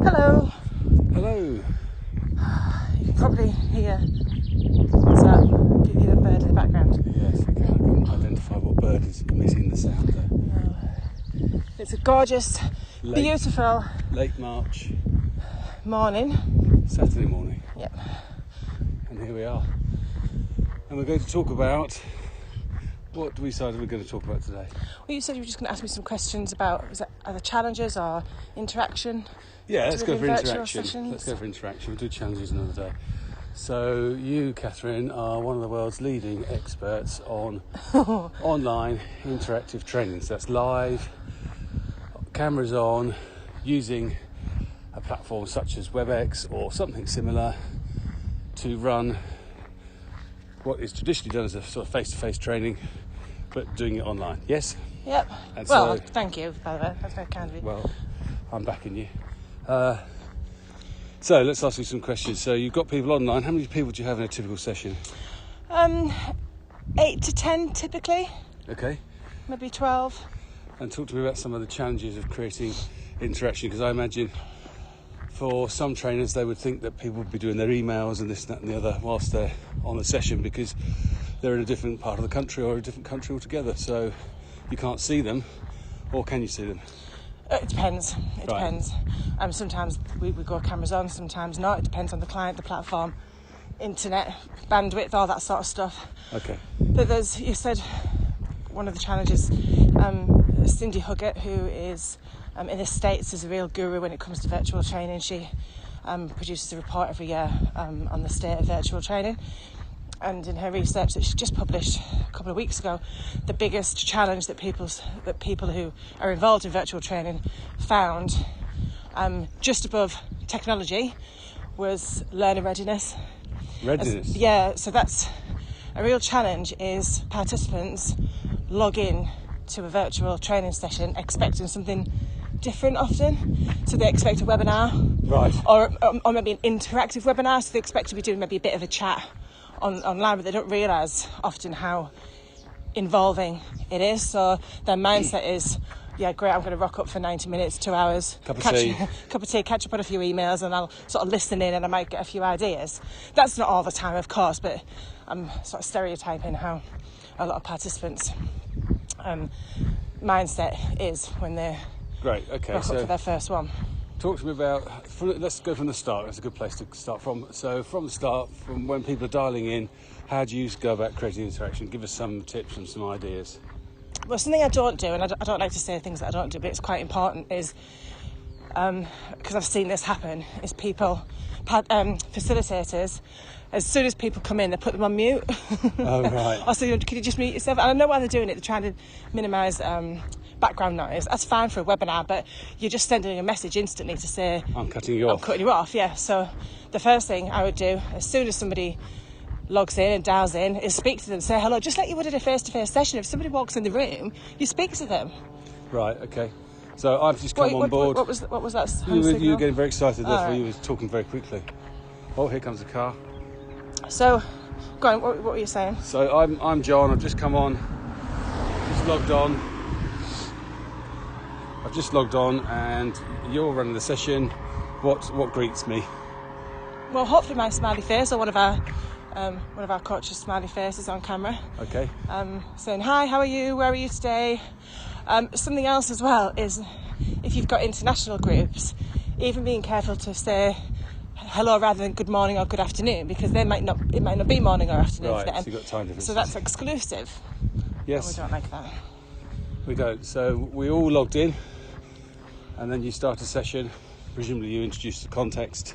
Hello. Hello. You can probably hear what's that? Can you hear the bird in the background? Yes, I can identify what bird is emitting the sound there. It's a gorgeous, beautiful late March, morning. Saturday morning, Yep. and here we are. And we're going to talk about, what do we decide we're going to talk about today? Well, you said you were just going to ask me some questions about either challenges or interaction. Yeah, let's go for virtual interaction. sessions. Let's go for interaction. We'll do challenges another day. So you, Catherine, are one of the world's leading experts on online interactive training. So that's live, cameras on, using a platform such as WebEx or something similar to run what is traditionally done as a sort of face-to-face training, but doing it online. Yes? Yep. And well, so, thank you, by the way. That's very kind of you. well, I'm backing you. So let's ask you some questions. So you've got people online. How many people do you have in a typical session? 8 to 10 typically. Okay. Maybe 12. And talk to me about some of the challenges of creating interaction, because I imagine for some trainers they would think that people would be doing their emails and this, that and the other whilst they're on the session because they're in a different part of the country or a different country altogether, so you can't see them, or can you see them? It depends. It Right. depends. Sometimes we go cameras on, sometimes not. It depends on the client, the platform, internet, bandwidth, all that sort of stuff. Okay. But you said one of the challenges, Cindy Huggett, who is in the States, is a real guru when it comes to virtual training. She produces a report every year on the state of virtual training. And in her research that she just published a couple of weeks ago, the biggest challenge that people who are involved in virtual training found, just above technology, was learner readiness. Readiness? So that's a real challenge, is participants log in to a virtual training session expecting something different often. So they expect a webinar. Right. Or maybe an interactive webinar, so they expect to be doing maybe a bit of a chat online, but they don't realise often how involving it is. So their mindset is, yeah, great, I'm going to rock up for 90 minutes, 2 hours, Cup of tea, catch up on a few emails, and I'll sort of listen in and I might get a few ideas. That's not all the time, of course, but I'm sort of stereotyping how a lot of participants' mindset is when they Great, okay. rock up for their first one. Talk to me about, let's go from the start. That's a good place to start from. So from the start, from when people are dialing in, how do you go about creating interaction? Give us some tips and some ideas. Well, something I don't do, and I don't like to say things that I don't do, but it's quite important, is, because I've seen this happen, is facilitators, as soon as people come in, they put them on mute. Oh, right. Or so, can you just mute yourself? And I know why they're doing it. They're trying to minimise background noise. That's fine for a webinar, but you're just sending a message instantly to say, I'm cutting you off. I'm cutting you off, yeah. So the first thing I would do, as soon as somebody logs in and dials in, is speak to them, say hello, just like you would at a face-to-face session. If somebody walks in the room, you speak to them. Right, okay. So I've just come on board. What was that? You were getting very excited, therefore right. You were talking very quickly. Oh, here comes a car. So, go on, what were you saying? So I'm John, I've just come on, just logged on. I've just logged on and you're running the session. What greets me? Well, hopefully my smiley face, or one of our coaches' smiley faces on camera. Okay. Saying, hi, how are you? Where are you today? Something else as well is, if you've got international groups, even being careful to say hello rather than good morning or good afternoon, because it might not be morning or afternoon for them. Right, so you've got time differences. So that's exclusive. Yes. And we don't like that. We don't. So we all logged in, and then you start a session. Presumably you introduce the context.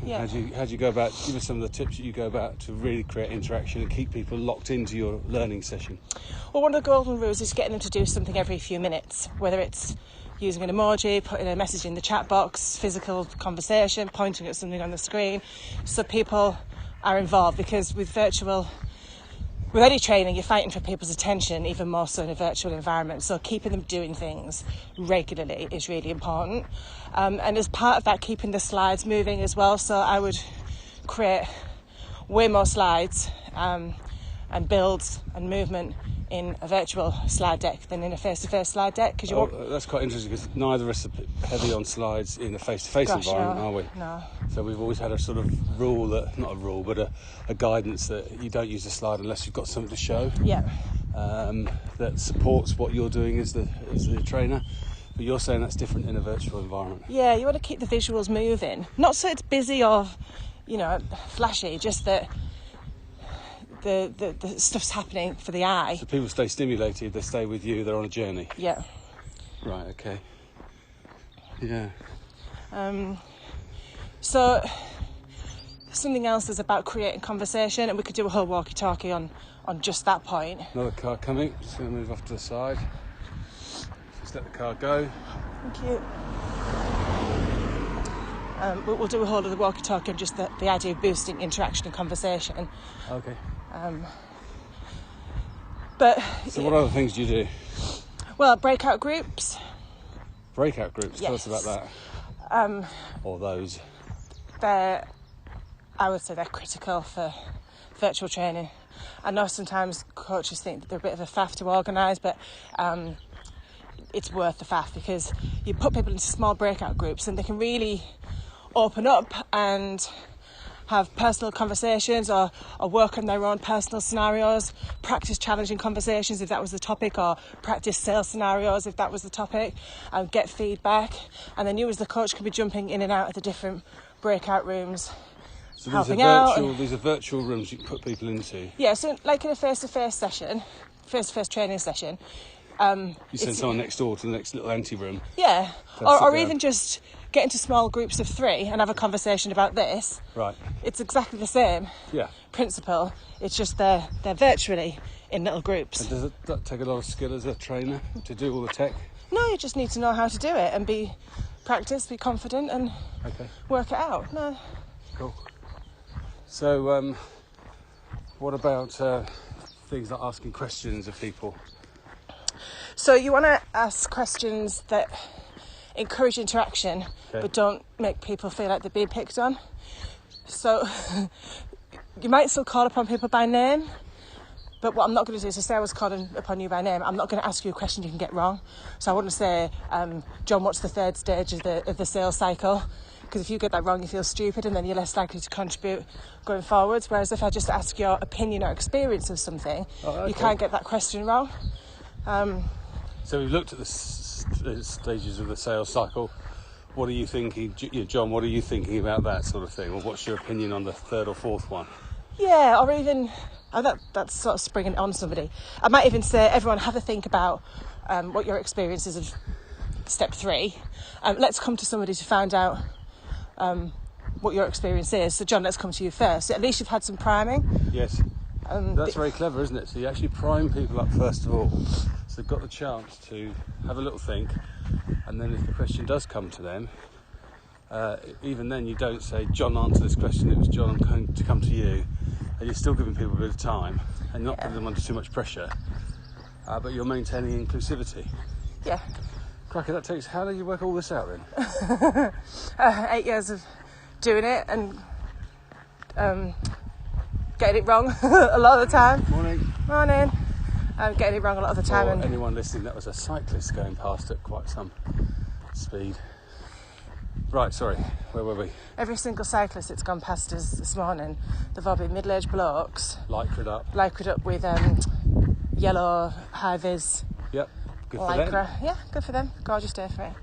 Yeah. How do you go about, give us some of the tips that you go about to really create interaction and keep people locked into your learning session? Well, one of the golden rules is getting them to do something every few minutes, whether it's using an emoji, putting a message in the chat box, physical conversation, pointing at something on the screen, so people are involved. Because with any training, you're fighting for people's attention, even more so in a virtual environment. So keeping them doing things regularly is really important. And as part of that, keeping the slides moving as well. So I would create way more slides and builds and movement in a virtual slide deck than in a face-to-face slide deck. Because that's quite interesting, because neither of us are heavy on slides in a face-to-face environment, are we? No. So we've always had a sort of rule, that not a rule, but a guidance that you don't use a slide unless you've got something to show. Yeah. That supports what you're doing as the trainer. But you're saying that's different in a virtual environment. Yeah, you want to keep the visuals moving. Not so it's busy or, flashy, just that the stuff's happening for the eye. So people stay stimulated, they stay with you, they're on a journey. Yeah. Right, okay. Yeah. So something else is about creating conversation, and we could do a whole walkie-talkie on just that point. Another car coming, just going to move off to the side. Just let the car go. Thank you. We'll do a whole of the walkie-talkie on just the idea of boosting interaction and conversation. Okay. So what other things do you do? Well, breakout groups. Breakout groups? Yes. Tell us about that. Or those. I would say they're critical for virtual training. I know sometimes coaches think that they're a bit of a faff to organise, but it's worth the faff, because you put people into small breakout groups and they can really open up and have personal conversations or work on their own personal scenarios, practice challenging conversations if that was the topic, or practice sales scenarios if that was the topic, and get feedback. And then you as the coach can be jumping in and out of the different breakout rooms, so helping out. These are virtual rooms you can put people into? Yeah, so like in a face-to-face training session. You send someone next door to the next little ante-room? Yeah, or even just get into small groups of 3 and have a conversation about this. Right. It's exactly the same principle. It's just they're virtually in little groups. And does that take a lot of skill as a trainer to do all the tech? No, you just need to know how to do it and be confident and work it out. No. Cool. So what about things like asking questions of people? So you want to ask questions that encourage interaction, but don't make people feel like they're being picked on. So you might still call upon people by name, but what I'm not going to do is, say I was calling upon you by name, I'm not going to ask you a question you can get wrong. So I wouldn't say, John, what's the 3rd stage of the sales cycle? Because if you get that wrong, you feel stupid, and then you're less likely to contribute going forwards. Whereas if I just ask your opinion or experience of something, you can't get that question wrong. So we've looked at the stages of the sales cycle. What are you thinking, John? What are you thinking about that sort of thing? Or what's your opinion on the 3rd or 4th one? Yeah, or even that's sort of springing on somebody. I might even say, everyone have a think about what your experience is of step 3. Let's come to somebody to find out what your experience is. So John, let's come to you first. So at least you've had some priming. Yes. That's very clever, isn't it? So you actually prime people up first of all, so they've got the chance to have a little think, and then if the question does come to them, even then you don't say, John, answer this question, it was John, I'm going to come to you, and you're still giving people a bit of time and not putting them under too much pressure, but you're maintaining inclusivity. Yeah. Cracker, how do you work all this out then? 8 years of doing it and getting it wrong a lot of the time. Morning. Getting it wrong a lot of the time. For anyone listening, that was a cyclist going past at quite some speed. Right, sorry, where were we? Every single cyclist that's gone past us this morning, they've all been middle-aged blokes. Lycra'd up with yellow high-vis. Yep, good for Lycra. them. Yeah, good for them. Gorgeous day for it.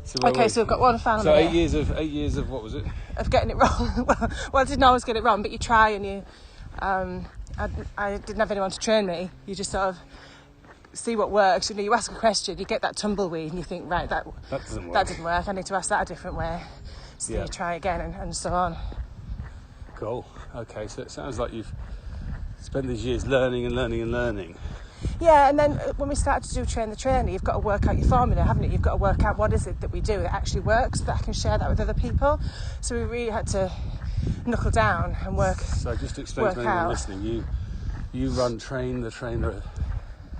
So we've got one final. So 8 years of what was it? Of getting it wrong. well, I didn't always get it wrong, but you try, and you. I didn't have anyone to train me. You just sort of see what works. You ask a question, you get that tumbleweed, and you think, right, that doesn't work. That didn't work. I need to ask that a different way. So you try again, and so on. Cool. Okay, so it sounds like you've spent these years learning and learning and learning. Yeah, and then when we started to do train the trainer, you've got to work out your formula, haven't you? You've got to work out what is it that we do that actually works, that I can share that with other people. So we really had to knuckle down and work. So just to explain to anyone listening, you run train the trainer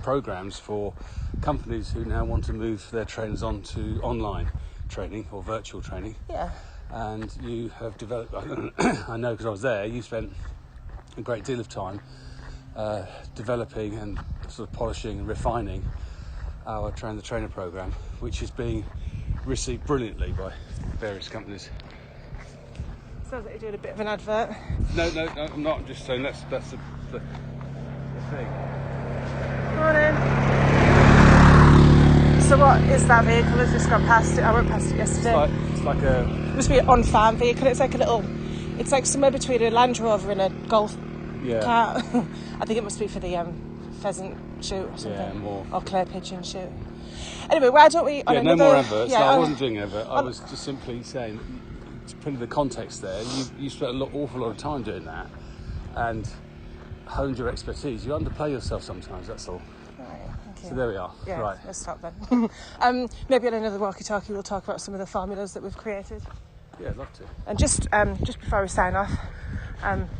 programs for companies who now want to move their trainers onto online training or virtual training. Yeah. And you have developed, I know because I was there, you spent a great deal of time developing and sort of polishing and refining our Train the Trainer programme, which is being received brilliantly by various companies. Sounds like you're doing a bit of an advert. No, I'm not. I'm just saying that's the thing. Morning. So what is that vehicle that's just gone past it? I went past it yesterday. It's like a... It must be an on-farm vehicle. It's like a little... It's like somewhere between a Land Rover and a golf cart. I think it must be for the pheasant shoot or something. Yeah, more. Or clay pigeon shoot. Anyway, why don't we... no more adverts. I wasn't doing an advert. I was just simply saying, to put in the context there, you spent an awful lot of time doing that and honed your expertise. You underplay yourself sometimes, that's all. Right, thank you. So there we are. Yeah, right. Let's stop then. Maybe on another Walkie-Talkie we'll talk about some of the formulas that we've created. Yeah, I'd love to. And just before we sign off,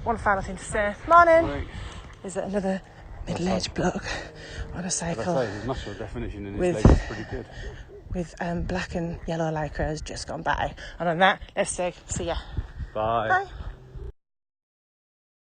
one final thing to say. Morning! Right. Is that another middle-aged bloke on a cycle? As I say, his muscle definition in his legs is pretty good. With black and yellow lycra has just gone by. And on that, let's say, see ya. Bye. Bye.